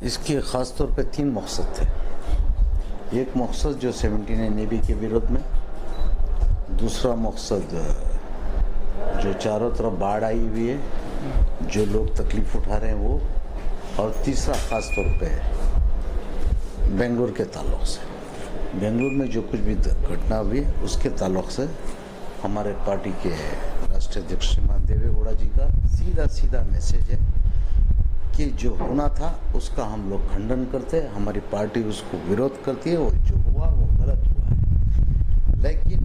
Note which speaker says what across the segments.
Speaker 1: इसके ख़ास तौर पे 3 मकसद थे। एक मकसद जो 79 नेवी के विरोध में, दूसरा मकसद जो चारों तरफ बाढ़ आई हुई है, जो लोग तकलीफ़ उठा रहे हैं वो, और तीसरा ख़ास तौर पे बेंगलुरु के ताल्लुक़ से, बेंगलुरु में जो कुछ भी घटना हुई उसके ताल्लुक़ से हमारे पार्टी के राष्ट्रीय अध्यक्ष श्रीमान देवेगौड़ा जी का सीधा मैसेज है कि जो होना था उसका हम लोग खंडन करते हैं, हमारी पार्टी उसको विरोध करती है, वो जो हुआ वो गलत हुआ है। लेकिन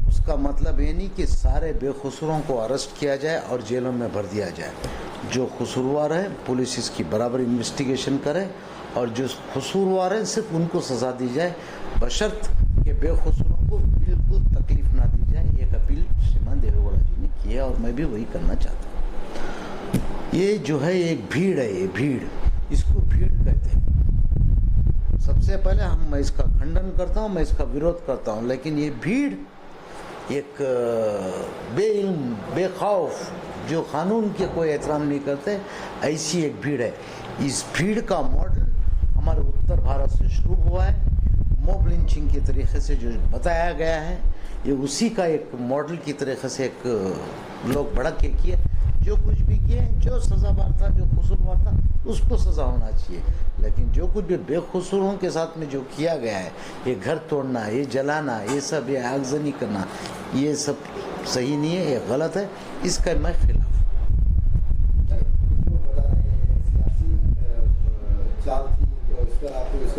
Speaker 1: उसका मतलब ये नहीं कि सारे बेकसूरों को अरेस्ट किया जाए और जेलों में भर दिया जाए। जो कसूरवार है पुलिस इसकी बराबर इन्वेस्टिगेशन करे, और जो कसूरवार है सिर्फ उनको सज़ा दी जाए, बशर्त कि बेकसूरों को बिल्कुल तकलीफ ना दी जाए। एक अपील श्रीमान देवेगौड़ा जी ने की है और मैं भी वही करना चाहता हूँ। ये जो है एक भीड़ है, ये भीड़, इसको भीड़ कहते हैं। सबसे पहले मैं इसका खंडन करता हूँ, मैं इसका विरोध करता हूँ, लेकिन ये भीड़ एक बेइल्म बेखौफ जो कानून के कोई एहतराम नहीं करते, ऐसी एक भीड़ है। इस भीड़ का मॉडल हमारे उत्तर भारत से शुरू हुआ है। मॉब लिंचिंग के तरीके से जो बताया गया है, ये उसी का एक मॉडल की तरीके से एक लोग भड़क के किए। जो कुछ भी किए, जो सज़ावार था, जो कसूरवार था, उसको सज़ा होना चाहिए। लेकिन जो कुछ भी बेकसूरों के साथ में जो किया गया है, ये घर तोड़ना, ये जलाना, ये सब, ये आगजनी करना, ये सब सही नहीं है, ये गलत है। इसका मैं खिलाफ।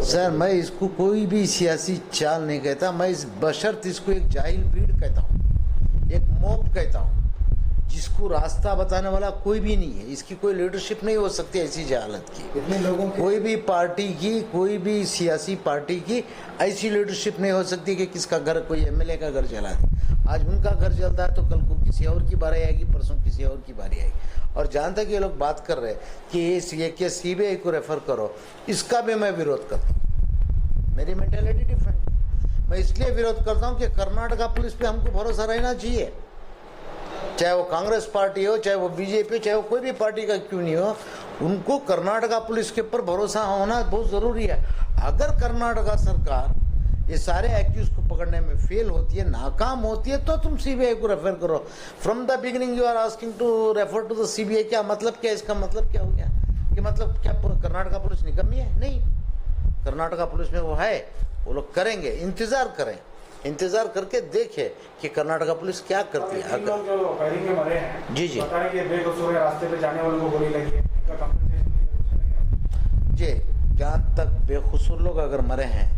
Speaker 1: सर, मैं इसको कोई भी सियासी चाल नहीं कहता, मैं इस बशर्त इसको एक जाहिल भीड़ कहता हूँ, एक मॉब कहता हूँ, जिसको रास्ता बताने वाला कोई भी नहीं है। इसकी कोई लीडरशिप नहीं हो सकती ऐसी जहालत की। इतने लोगों कोई भी पार्टी की, कोई भी सियासी पार्टी की ऐसी लीडरशिप नहीं हो सकती कि किसका घर, कोई एमएलए का घर जला दे। आज उनका घर जलता है तो कल को किसी और की बारी आएगी, परसों किसी और की बारी आएगी। और जहाँ तक ये लोग बात कर रहे हैं कि ये केस सीबीआई को रेफर करो, इसका भी मैं विरोध करता हूँ। मेरी मेंटेलिटी डिफरेंट है। मैं इसलिए विरोध करता हूँ कि कर्नाटका पुलिस पे हमको भरोसा रहना चाहिए, चाहे वो कांग्रेस पार्टी हो, चाहे वो बीजेपी, चाहे वो कोई भी पार्टी का क्यों नहीं हो, उनको कर्नाटका पुलिस के ऊपर भरोसा होना बहुत ज़रूरी है। अगर कर्नाटका सरकार ये सारे एक्यूज को पकड़ने में फेल होती है, नाकाम होती है, तो तुम सीबीआई को रेफर करो। From the beginning you are asking to refer to the CBI. क्या मतलब, क्या इसका मतलब क्या हो गया कि मतलब क्या कर्नाटका पुलिस निकम्मी है? नहीं, कर्नाटका पुलिस में वो है, वो लोग करेंगे। इंतज़ार करें, इंतजार करके देखे कि कर्नाटका पुलिस क्या करती है। अगर जो फायरिंग में मरे हैं, जी बताएं कि बेकसूर है, रास्ते पे जाने वालों को गोली लगी है, इनका कंपनसेशन जी, जहाँ तक बेकसूर लोग अगर मरे हैं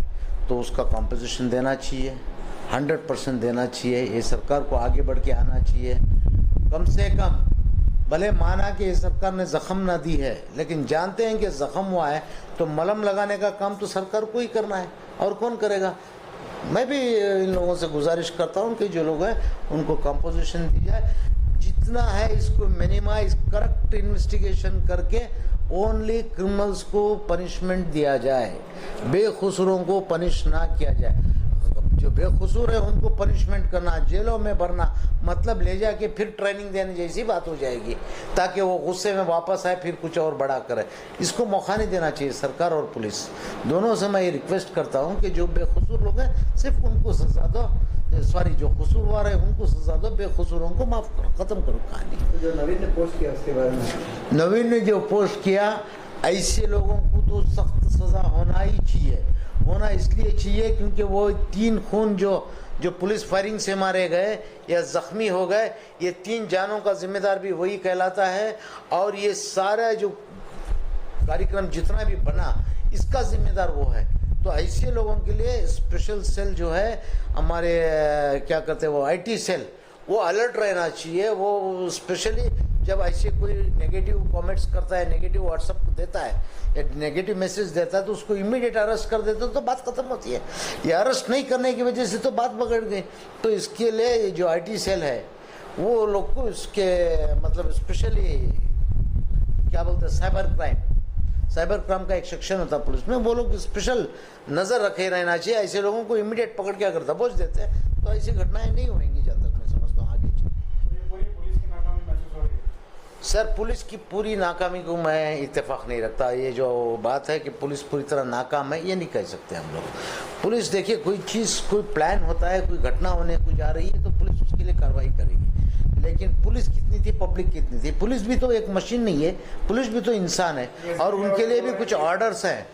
Speaker 1: तो उसका कॉम्पनसेशन देना चाहिए, 100% देना चाहिए। ये सरकार को आगे बढ़ के आना चाहिए। कम से कम भले माना कि ये सरकार ने ज़ख्म ना दी है, लेकिन जानते हैं कि ज़ख्म हुआ है तो मलहम लगाने का काम तो सरकार को ही करना है, और कौन करेगा। मैं भी इन लोगों से गुजारिश करता हूं कि जो लोग हैं उनको कंपोजिशन दी जाए, जितना है इसको मिनिमाइज, करेक्ट इन्वेस्टिगेशन करके ओनली क्रिमिनल्स को पनिशमेंट दिया जाए, बेकसूरों को पनिश ना किया जाए। जो बेकसूर है उनको पनिशमेंट करना, जेलों में भरना, मतलब ले जाके फिर ट्रेनिंग देने जैसी बात हो जाएगी, ताकि वो गुस्से में वापस आए फिर कुछ और बड़ा करे। इसको मौका नहीं देना चाहिए सरकार और पुलिस दोनों से। मैं ये रिक्वेस्ट करता हूँ कि जो बेकसूर लोग हैं सिर्फ उनको सजा दो, सॉरी जो कसूरवार है उनको सजा दो, बेकसूरों को माफ़ करो, ख़त्म करो कहानी।
Speaker 2: जो नवीन ने पोस्ट किया उसके बारे में,
Speaker 1: नवीन ने जो पोस्ट किया, ऐसे लोगों को तो सख्त सज़ा होना ही चाहिए। होना इसलिए चाहिए क्योंकि वो 3 खून जो पुलिस फायरिंग से मारे गए या ज़ख्मी हो गए, ये 3 जानों का जिम्मेदार भी वही कहलाता है। और ये सारा जो कार्यक्रम जितना भी बना, इसका जिम्मेदार वो है। तो ऐसे लोगों के लिए स्पेशल सेल जो है हमारे, क्या करते हैं वो आईटी सेल, वो अलर्ट रहना चाहिए। वो स्पेशली जब ऐसे कोई नेगेटिव कमेंट्स करता है, नेगेटिव व्हाट्सएप देता है या नेगेटिव मैसेज देता है, तो उसको इमीडिएट अरेस्ट कर देते तो बात खत्म होती है। ये अरेस्ट नहीं करने की वजह से तो बात बिगड़ गई। तो इसके लिए जो आईटी सेल है वो लोग को इसके मतलब स्पेशली क्या बोलते हैं, साइबर क्राइम का एक सेक्शन होता है पुलिस में, वो लोग स्पेशल नज़र रखे रहना चाहिए। ऐसे लोगों को इमीडिएट पकड़ के अगर दबोच देते हैं तो ऐसी घटनाएं नहीं होंगी, जब तक मैं समझता हूँ आगे। सर पुलिस की पूरी नाकामी को मैं इत्तेफाक नहीं रखता। ये जो बात है कि पुलिस पूरी तरह नाकाम है, ये नहीं कह सकते हम लोग। पुलिस देखिए, कोई चीज़, कोई प्लान होता है, कोई घटना होने को जा रही है तो पुलिस उसके लिए कार्रवाई करेगी। लेकिन पुलिस कितनी थी, पब्लिक कितनी थी? पुलिस भी तो एक मशीन नहीं है, पुलिस भी तो इंसान है और उनके लिए भी कुछ ऑर्डर्स हैं।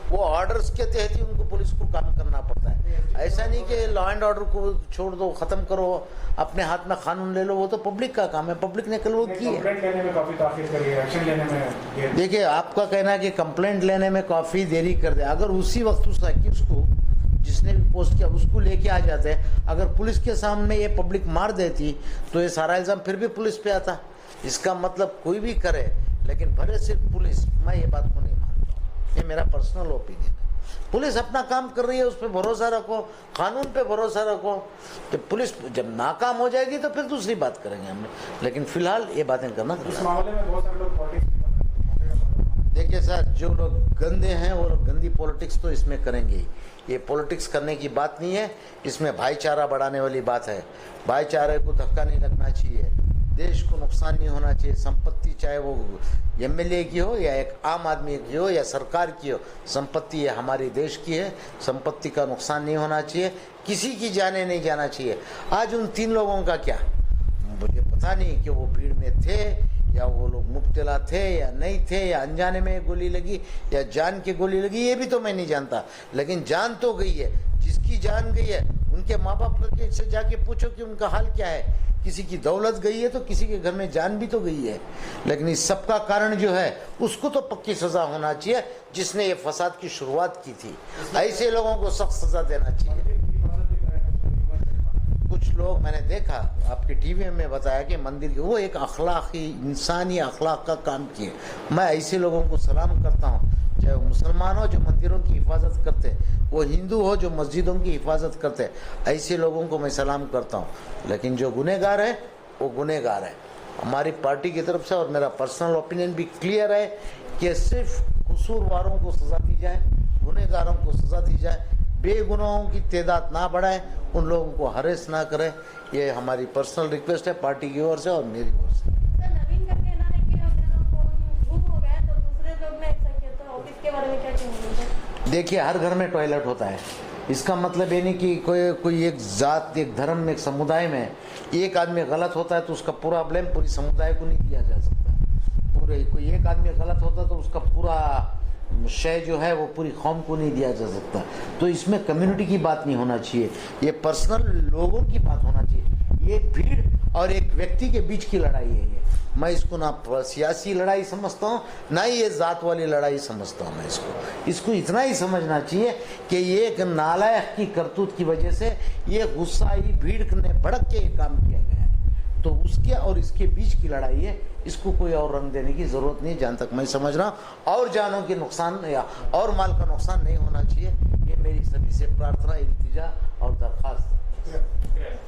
Speaker 1: वो ऑर्डर्स के तहत ही उनको पुलिस को काम करना पड़ता है। ऐसा नहीं कि लॉ एंड ऑर्डर को छोड़ दो, ख़त्म करो, अपने हाथ में कानून ले लो। वो तो पब्लिक का काम है, पब्लिक ने कल वो की है।
Speaker 3: लेने में काफी ताखीर करी है, एक्शन लेने में।
Speaker 1: देखिए, आपका कहना है कि कंप्लेंट लेने में काफ़ी देरी कर दे। अगर उसी वक्त उस एक्यूज को, जिसने भी पोस्ट किया, उसको लेके आ जाते, अगर पुलिस के सामने ये पब्लिक मार देती तो ये सारा इल्ज़ाम फिर भी पुलिस पे आता। इसका मतलब कोई भी करे, लेकिन भले सिर्फ पुलिस, मैं ये बात को नहीं मानता हूँ। ये मेरा पर्सनल ओपिनियन है। पुलिस अपना काम कर रही है, उस पर भरोसा रखो, कानून पे भरोसा रखो। जब पुलिस जब नाकाम हो जाएगी तो फिर दूसरी बात करेंगे हम, लेकिन फिलहाल ये बातें करना गलत है।
Speaker 3: इस मामले में बहुत सारे लोग पॉलिटिक्स।
Speaker 1: देखिए सर, जो लोग गंदे हैं वो लोग गंदी पॉलिटिक्स तो इसमें करेंगे ही। ये पॉलिटिक्स करने की बात नहीं है, इसमें भाईचारा बढ़ाने वाली बात है। भाईचारे को धक्का नहीं लगना चाहिए, देश को नुकसान नहीं होना चाहिए। संपत्ति चाहे वो एमएलए की हो या एक आम आदमी की हो या सरकार की हो, संपत्ति ये हमारे देश की है। संपत्ति का नुकसान नहीं होना चाहिए, किसी की जाने नहीं जाना चाहिए। आज उन 3 लोगों का क्या, मुझे पता नहीं कि वो भीड़ में थे या वो लोग मुब्तला थे या नहीं थे, या अनजाने में गोली लगी या जान के गोली लगी, ये भी तो मैं नहीं जानता। लेकिन जान तो गई है। जिसकी जान गई है उनके माँ बाप के से जाके पूछो कि उनका हाल क्या है। किसी की दौलत गई है तो किसी के घर में जान भी तो गई है। लेकिन इस सब का कारण जो है, उसको तो पक्की सजा होना चाहिए, जिसने ये फसाद की शुरुआत की थी। ऐसे लोगों को सख्त सजा देना चाहिए। कुछ लोग मैंने देखा, आपके टीवी में बताया कि मंदिर वो एक अखलाकी, इंसानी अखलाक का काम किए। मैं ऐसे लोगों को सलाम करता हूँ, चाहे वो मुसलमान हो जो मंदिरों की हिफाजत करते, वो हिंदू हो जो मस्जिदों की हिफाजत करते, ऐसे लोगों को मैं सलाम करता हूँ। लेकिन जो गुनहगार है वो गुनहगार है। हमारी पार्टी की तरफ से और मेरा पर्सनल ओपिनियन भी क्लियर है कि सिर्फ कसूरवारों को सज़ा दी जाए, गुनहगारों को सज़ा दी जाए, बेगुनाहों की तादाद ना बढ़ाए, उन लोगों को हरेस ना करें। ये हमारी पर्सनल रिक्वेस्ट है पार्टी की ओर से और मेरी ओर से।
Speaker 4: नवीन का कहना है कि अगर गुम हो गए तो दूसरे लोग ने ऐसा किया, तो ऑफिस के बारे में क्या कहेंगे?
Speaker 1: देखिए, हर घर में टॉयलेट होता है। इसका मतलब ये नहीं कि कोई एक जात, एक धर्म में, एक समुदाय में एक आदमी गलत होता है तो उसका पूरा ब्लेम पूरी समुदाय को नहीं दिया जा सकता। पूरे कोई एक आदमी गलत होता तो उसका पूरा शय जो है वो पूरी कौम को नहीं दिया जा सकता। तो इसमें कम्युनिटी की बात नहीं होना चाहिए, ये पर्सनल लोगों की बात होना चाहिए। ये भीड़ और एक व्यक्ति के बीच की लड़ाई है। ये मैं इसको ना सियासी लड़ाई समझता हूँ, ना ही ये जात वाली लड़ाई समझता हूँ। मैं इसको इतना ही समझना चाहिए कि ये एक नालायक की करतूत की वजह से ये गुस्साई भीड़ ने भड़क के ये काम किया गया है। तो उसके और इसके बीच की लड़ाई है, इसको कोई और रंग देने की ज़रूरत नहीं, जहाँ तक मैं समझ रहा हूँ। और जानों के नुकसान या और माल का नुकसान नहीं होना चाहिए, ये मेरी सभी से प्रार्थना, इल्तिजा और दरख्वास्त है।